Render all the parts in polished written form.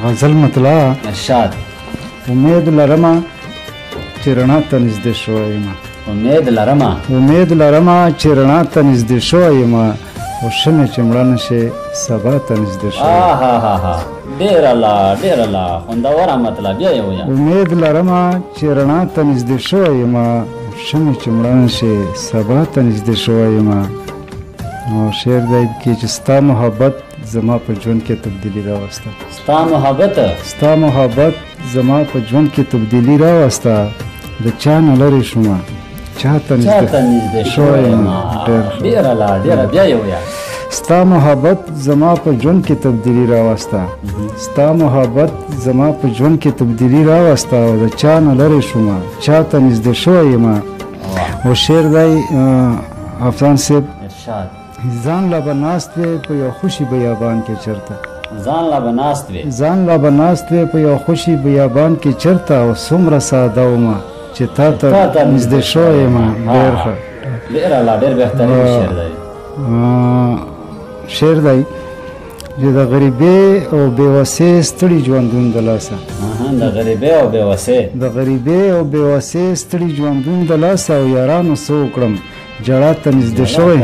غزل مطلع ارشاد. امید لرمه چې رڼا ته نږدې شوی یم. امید لرمه چې رڼا ته نږدې شوی یم او شمې چې مړه نه شي سبا ته نږدې شوی یم. ډېر الله خوندوره مطلب بیا یې ووایه. امید لرمه چې رڼا ته نږدې شوی یم شمې چې مړه نه شي سبا ته نږدې شوی یم. او شعر دی کې چې ستا محبت زما په ژوند کې تبدیلي راوسته. ستا محبت زما په ژوند کې تبدیلي راوسته. د چا نه لرې شومه چا ته نږدې شوی یم. ډېره بیا یې ووایه. ستا محبت زما په ژوند کې تبدیلي راوسته. ستا محبت زما په ژوند کې تبدیلي راوسته او د چا نه لرې شومه چا ته نږدې شوی یم. او شعر دی افغان صاحب ځان لا به ناست وې په یو خوشي بیابان کې چرته. ځان لا به ناست وې په یو خوشي بیابان کې چرته او څومره ساده ومه چې تا ته نږدې شوی یم. ډېر ښه. ډېر بهترین شعر دی. شعر دی چې د غریبۍ او بېوسۍ ستړي ژوندون د لاسه. د غریبۍ او بېوسۍ ستړي ژوندون د لاسه او یارانو څه وکړم جړا ته نږدې شوی.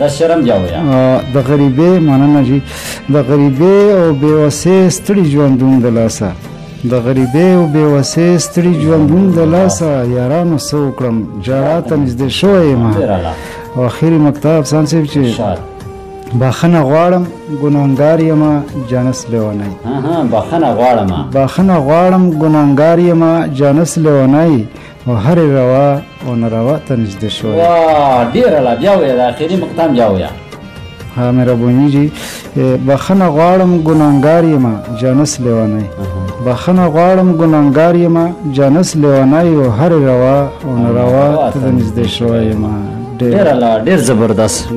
دا شرم بیا ووایه. د غریبۍ مننه جي. د غریبۍ او بېوسۍ ستړي ژوندون د لاسه. د غریبۍ او بېوسۍ ستړي ژوندون د لاسه یارانو څه وکړم جړا ته نږدې شوی یم. او اخري مقطع افسان صاحب چې بخښنه غواړم ګناهګار یم جانس لیونی. بخښنه غواړم ګناهګار یم جانس لیونی او هرې روا او ناروا ته نږدې شوی. ډېره بیا ووایه. د اخري مقطع بیا ووایه. ها مهرباني جي. بخښنه غواړم ګناهګار یم جانس لیونی. بخښنه غواړم ګناهګار یم جانس لیونی او هرې روا او ناروا ته نږدې شوی یم. ډېر زبردست.